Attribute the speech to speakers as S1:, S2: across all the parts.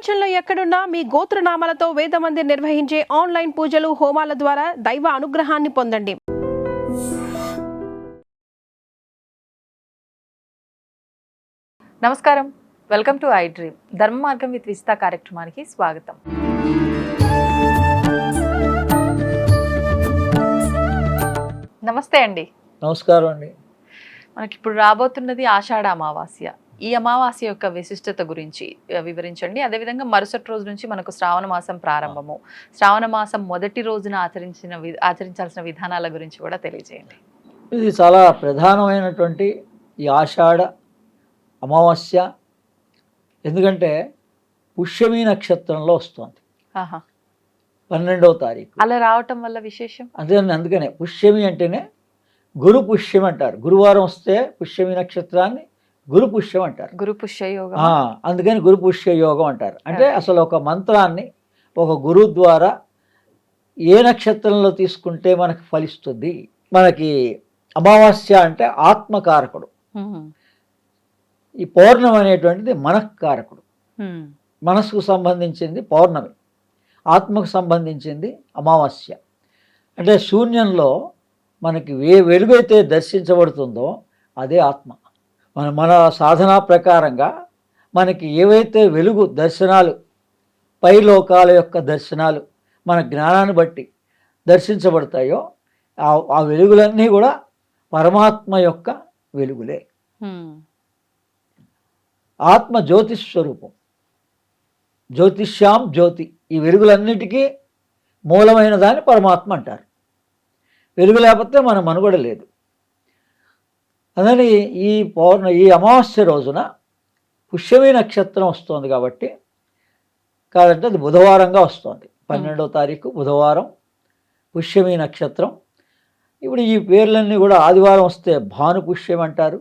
S1: ప్రపంచంలో ఎక్కడున్నా మీ గోత్రనామాలతో వేదమందిర్ నిర్వహించే ఆన్లైన్ పూజలు హోమాల ద్వారా దైవ అనుగ్రహాన్ని పొందండి.
S2: నమస్కారం, వెల్కమ్ టు ఐ డ్రీమ్. ధర్మ మార్గం విత్ విజిత కార్యక్రమానికి స్వాగతం. నమస్తే అండి.
S3: నమస్కారం అండి.
S2: మనకి ఇప్పుడు రాబోతున్నది ఆషాఢ అమావాస్య. ఈ అమావాస్య యొక్క విశిష్టత గురించి వివరించండి. అదేవిధంగా మరుసటి రోజు నుంచి మనకు శ్రావణ మాసం ప్రారంభము. శ్రావణ మాసం మొదటి రోజున ఆచరించాల్సిన విధానాల గురించి కూడా తెలియజేయండి.
S3: ఇది చాలా ప్రధానమైనటువంటి ఈ ఆషాఢ అమావాస్య. ఎందుకంటే పుష్యమి నక్షత్రంలో వస్తుంది, 12వ తారీఖు.
S2: అలా రావటం వల్ల విశేషం
S3: అందుకనే పుష్యమి అంటేనే గురు పుష్యం అంటారు. గురువారం వస్తే పుష్యమి నక్షత్రాన్ని గురు పుష్యం అంటారు.
S2: గురు పుష్య యోగం.
S3: అందుకని గురు పుష్య యోగం అంటారు. అంటే అసలు ఒక మంత్రాన్ని ఒక గురువు ద్వారా ఏ నక్షత్రంలో తీసుకుంటే మనకు ఫలిస్తుంది. మనకి అమావాస్య అంటే ఆత్మకారకుడు, ఈ పౌర్ణమి అనేటువంటిది మనఃకారకుడు. మనసుకు సంబంధించింది పౌర్ణమి, ఆత్మకు సంబంధించింది అమావాస్య. అంటే శూన్యంలో మనకి వెలుగైతే దర్శించబడుతుందో అదే ఆత్మ. మన సాధనా ప్రకారంగా మనకి ఏవైతే వెలుగు దర్శనాలు, పై లోకాల యొక్క దర్శనాలు మన జ్ఞానాన్ని బట్టి దర్శించబడతాయో ఆ వెలుగులన్నీ కూడా పరమాత్మ యొక్క వెలుగులే. ఆత్మ జ్యోతిస్వరూపం, జ్యోతిష్యాం జ్యోతి. ఈ వెలుగులన్నిటికీ మూలమైన దాన్ని పరమాత్మ అంటారు. వెలుగు లేకపోతే మన మనుగడ లేదు. అందుకని ఈ అమావాస్య రోజున పుష్యమి నక్షత్రం వస్తుంది కాబట్టి, కాదంటే అది బుధవారంగా వస్తుంది. 12వ తారీఖు బుధవారం పుష్యమి నక్షత్రం. ఇప్పుడు ఈ పేర్లన్నీ కూడా ఆదివారం వస్తే భాను పుష్యం అంటారు,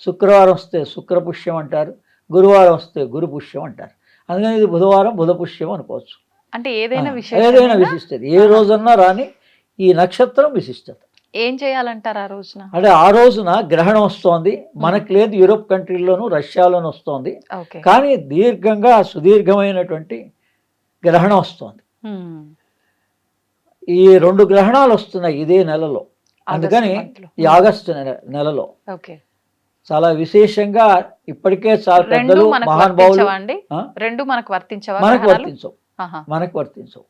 S3: శుక్రవారం వస్తే శుక్ర పుష్యం అంటారు, గురువారం వస్తే గురు పుష్యం అంటారు. అందుకని ఇది బుధవారం బుధ పుష్యం అనుకోవచ్చు.
S2: అంటే ఏదైనా
S3: విశిష్టత, ఏ రోజన్నా రాని ఈ నక్షత్రం విశిష్టత.
S2: ఏం చేయాలంటారు ఆ రోజున?
S3: అంటే ఆ రోజున గ్రహణం వస్తోంది. మనకు లేదు, యూరోప్ కంట్రీల్లోనూ రష్యాలోనూ వస్తోంది. కానీ సుదీర్ఘమైనటువంటి గ్రహణం వస్తోంది. ఈ 2 గ్రహణాలు వస్తున్నాయి ఇదే నెలలో. అందుకని ఈ ఆగస్టు నెలలో చాలా విశేషంగా ఇప్పటికే చాలా పెద్దలు మహానుభావులు
S2: మనకు వర్తించవు.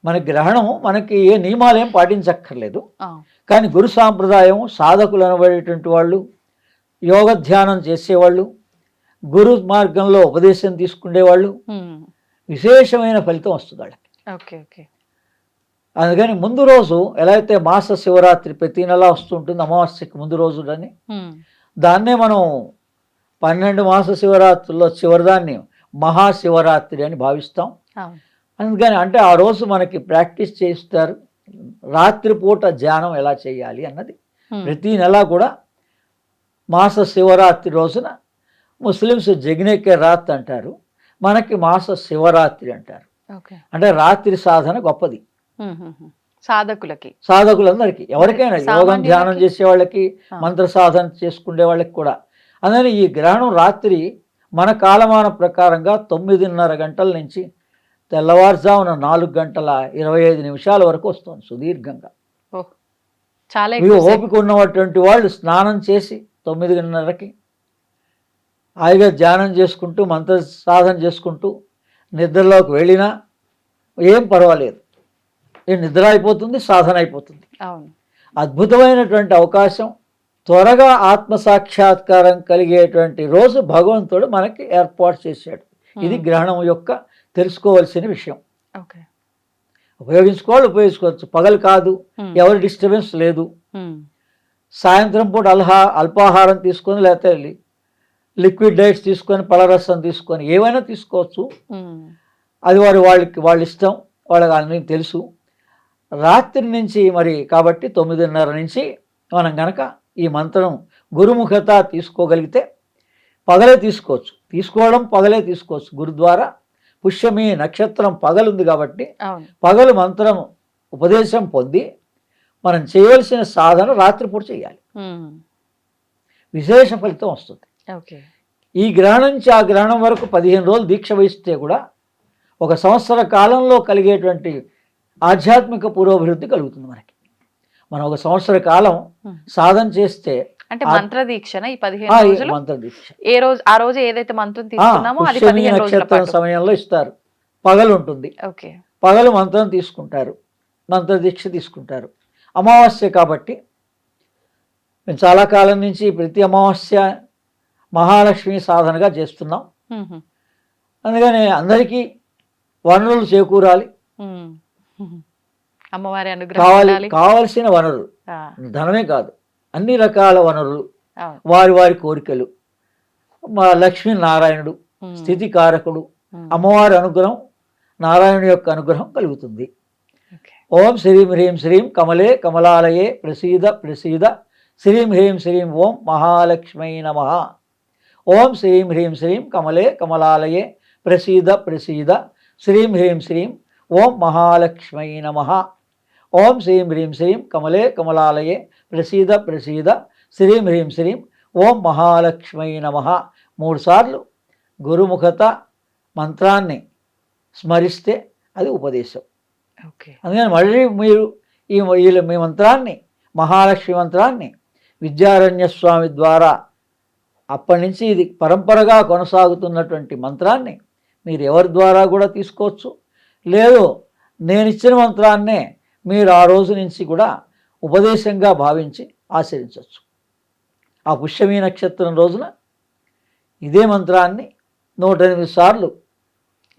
S3: మన గ్రహణం మనకి ఏ నియమాలేం పాటించక్కర్లేదు. కానీ గురు సాంప్రదాయం, సాధకులు అనబడేటువంటి వాళ్ళు, యోగ ధ్యానం చేసేవాళ్ళు, గురు మార్గంలో ఉపదేశం తీసుకునేవాళ్ళు విశేషమైన ఫలితం వస్తుంది వాళ్ళకి. అందుకని ముందు రోజు ఎలా అయితే మాస శివరాత్రి ప్రతి నెల వస్తుంటుంది అమావాస్యకి ముందు రోజులని, దాన్నే మనం 12 మాస శివరాత్రుల్లో చివరిదాన్ని మహాశివరాత్రి అని భావిస్తాం. అందుకని అంటే ఆ రోజు మనకి ప్రాక్టీస్ చేస్తారు రాత్రిపూట ధ్యానం ఎలా చేయాలి అన్నది. ప్రతి నెల కూడా మాస శివరాత్రి రోజున ముస్లిమ్స్ జగ్నేకే రాత్ అంటారు, మనకి మాస శివరాత్రి అంటారు. అంటే రాత్రి సాధన గొప్పది సాధకులందరికీ, ఎవరికైనా యోగం ధ్యానం చేసే వాళ్ళకి, మంత్ర సాధన చేసుకునే వాళ్ళకి కూడా. అందుకని ఈ గ్రహణం రాత్రి మన కాలమాన ప్రకారంగా 9:30 గంటల నుంచి తెల్లవారుజామున 4:25 వరకు వస్తుంది సుదీర్ఘంగా. ఓపిక ఉన్నటువంటి వాళ్ళు స్నానం చేసి 9:30కి హాయిగా ధ్యానం చేసుకుంటూ మంత్ర సాధన చేసుకుంటూ నిద్రలోకి వెళ్ళినా ఏం పర్వాలేదు. నిద్ర అయిపోతుంది, సాధన అయిపోతుంది. అద్భుతమైనటువంటి అవకాశం. త్వరగా ఆత్మసాక్షాత్కారం కలిగేటువంటి రోజు భగవంతుడు మనకి ఏర్పాటు చేశాడు. ఇది గ్రహణం యొక్క తెలుసుకోవాల్సిన విషయం. ఉపయోగించుకోవచ్చు. పగలు కాదు, ఎవరి డిస్టర్బెన్స్ లేదు. సాయంత్రం పూట అల్పాహారం తీసుకొని, లేకపోతే లిక్విడ్ డైట్స్ తీసుకొని, పళ్ళరసం తీసుకొని ఏమైనా తీసుకోవచ్చు. అది వాళ్ళ ఇష్టం, వాళ్ళకి అన్నీ తెలుసు. రాత్రి నుంచి మరి కాబట్టి 9:30 నుంచి మనం గనక ఈ మంత్రం గురుముఖత తీసుకోగలిగితే పగలే తీసుకోవచ్చు. పగలే తీసుకోవచ్చు. గురు ద్వారా పుష్యమి నక్షత్రం పగలుంది కాబట్టి పగలు మంత్రం ఉపదేశం పొంది మనం చేయవలసిన సాధన రాత్రిపూట చేయాలి. విశేష ఫలితం వస్తుంది. ఈ గ్రహణం నుంచి ఆ గ్రహణం వరకు 15 రోజులు దీక్ష వహిస్తే కూడా 1 సంవత్సర కాలంలో కలిగేటువంటి ఆధ్యాత్మిక పురోభివృద్ధి కలుగుతుంది మనకి. మనం 1 సంవత్సర కాలం సాధన చేస్తే
S2: అంటే మంత్ర దీక్షన ఈ 15 రోజులు
S3: మంత్ర దీక్ష
S2: ఆ రోజు ఏదైతే మంత్రం తీసుకున్నామో అది
S3: పుష్యమి
S2: 15 రోజుల
S3: నక్షత్రం
S2: పాటు.
S3: సమయంలో ఇస్తారు. పగలు ఉంటుంది,
S2: ఓకే.
S3: పగలు మంత్రం తీసుకుంటారు, మంత్ర దీక్ష తీసుకుంటారు. అమావాస్య కాబట్టి మేము చాలా కాలం నుంచి ప్రతి అమావాస్య మహాలక్ష్మి సాధనగా చేస్తున్నాం. అందుకని అందరికీ వనరులు చేకూరాలి,
S2: అమ్మవారి అనుగ్రహం
S3: కావలసిన వనరులు, ధనమే కాదు, అన్ని రకాల వనరులు, వారి కోరికలు, మా లక్ష్మీనారాయణుడు స్థితికారకుడు, అమ్మవారి అనుగ్రహం, నారాయణుడి యొక్క అనుగ్రహం కలుగుతుంది. ఓం శ్రీం హ్రీం శ్రీం కమలే కమలాలయే ప్రసీద ప్రసీద శ్రీం హ్రీం శ్రీం ఓం మహాలక్ష్మై నమః. ఓం శ్రీం హ్రీం శ్రీం కమలే కమలాలయే ప్రసీద ప్రసీద శ్రీం హ్రీం శ్రీం ఓం మహాలక్ష్మై నమః. ఓం శ్రీం హ్రీం శ్రీం కమలే కమలాలయే ప్రసీద ప్రసీద శ్రీం హ్రీం శ్రీం ఓం మహాలక్ష్మై నమః 3 సార్లు గురుముఖత మంత్రాన్ని స్మరిస్తే అది ఉపదేశం. అందుకని మళ్ళీ మీరు మీ మంత్రాన్ని, మహాలక్ష్మి మంత్రాన్ని విద్యారణ్య స్వామి ద్వారా అప్పటి నుంచి ఇది పరంపరగా కొనసాగుతున్నటువంటి మంత్రాన్ని మీరు ఎవరి ద్వారా కూడా తీసుకోవచ్చు. లేదు నేను ఇచ్చిన మంత్రాన్నే మీరు ఆ రోజు నుంచి కూడా ఉపదేశంగా భావించి ఆచరించవచ్చు. ఆ పుష్యమి నక్షత్రం రోజున ఇదే మంత్రాన్ని 108 సార్లు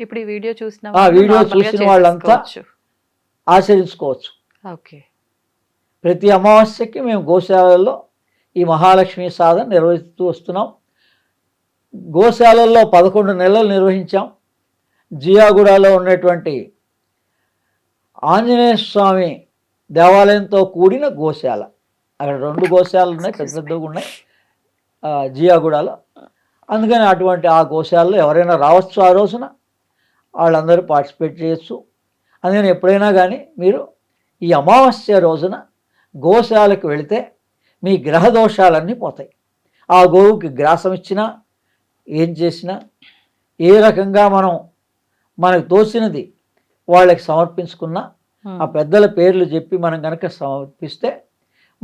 S2: ఇప్పుడు ఈ వీడియో చూసిన
S3: వాళ్ళంతా ఆచరించుకోవచ్చు. ప్రతి అమావాస్యకి మేము గోశాలల్లో ఈ మహాలక్ష్మి సాధన నిర్వహిస్తూ వస్తున్నాం. గోశాలల్లో 11 నెలలు నిర్వహించాం. జియాగూడలో ఉన్నటువంటి ఆంజనేయ స్వామి దేవాలయంతో కూడిన గోశాల, అక్కడ 2 గోశాలలు ఉన్నాయి, పెద్దగా ఉన్నాయి జియాగూడలో. అందుకని అటువంటి ఆ గోశాలలో ఎవరైనా రావచ్చు, ఆ రోజున వాళ్ళందరూ పార్టిసిపేట్ చేయొచ్చు. అందుకని ఎప్పుడైనా కానీ మీరు ఈ అమావాస్య రోజున గోశాలకు వెళితే మీ గ్రహ దోషాలన్నీ పోతాయి. ఆ గోవుకి గ్రాసం ఇచ్చినా, ఏం చేసినా, ఏ రకంగా మనకు తోచినది వాళ్ళకి సమర్పించుకున్నా, ఆ పెద్దల పేర్లు చెప్పి మనం కనుక సమర్పిస్తే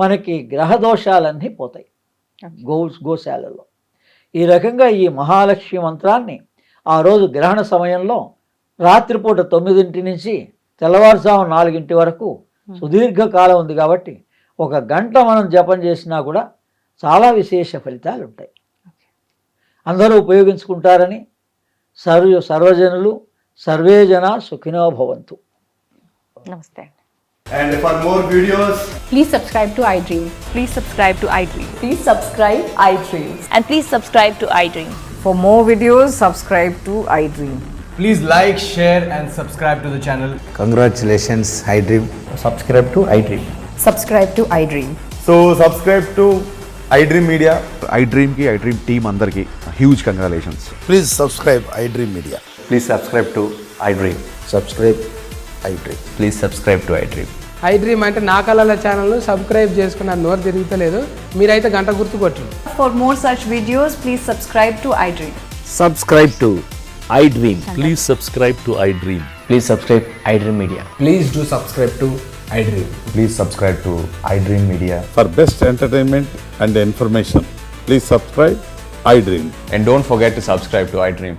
S3: మనకి గ్రహ దోషాలన్నీ పోతాయి గోశాలలో. ఈ రకంగా ఈ మహాలక్ష్మి మంత్రాన్ని ఆ రోజు గ్రహణ సమయంలో రాత్రిపూట 9 నుంచి తెల్లవారుజాము 4 వరకు సుదీర్ఘకాలం ఉంది కాబట్టి 1 గంట మనం జపం చేసినా కూడా చాలా విశేష ఫలితాలు ఉంటాయి. అందరూ ఉపయోగించుకుంటారని సర్వజనులు సర్వే జన సుఖినో భవంతు.
S2: నమస్తే.
S4: And for more videos,
S5: Please subscribe to iDream.
S2: Please subscribe to iDream.
S5: Please subscribe iDream.
S2: And please subscribe to iDream.
S5: For more videos, subscribe to iDream.
S4: please like, share and subscribe to the channel.
S6: Congratulations, iDream.
S3: Subscribe to iDream.
S5: Subscribe to iDream.
S4: So subscribe to iDream Media.
S7: iDream ki iDream team andarki huge congratulations.
S6: Please subscribe iDream Media.
S8: Please subscribe to iDream.
S6: Subscribe iDream.
S8: Please subscribe to iDream.
S9: iDream అంటే నా కళల ఛానల్ను subscribe చేసుకున్న నోరు తిరుగుతలేదు, మీరైతే గంట గుర్తు కొట్టండి.
S5: For more such videos, please subscribe to iDream.
S10: Subscribe to iDream.
S11: Please subscribe to iDream.
S8: Please subscribe iDream Media.
S4: Please do subscribe to iDream.
S8: Please subscribe to iDream Media.
S7: For best entertainment and information, please subscribe iDream.
S8: And don't forget to subscribe to iDream.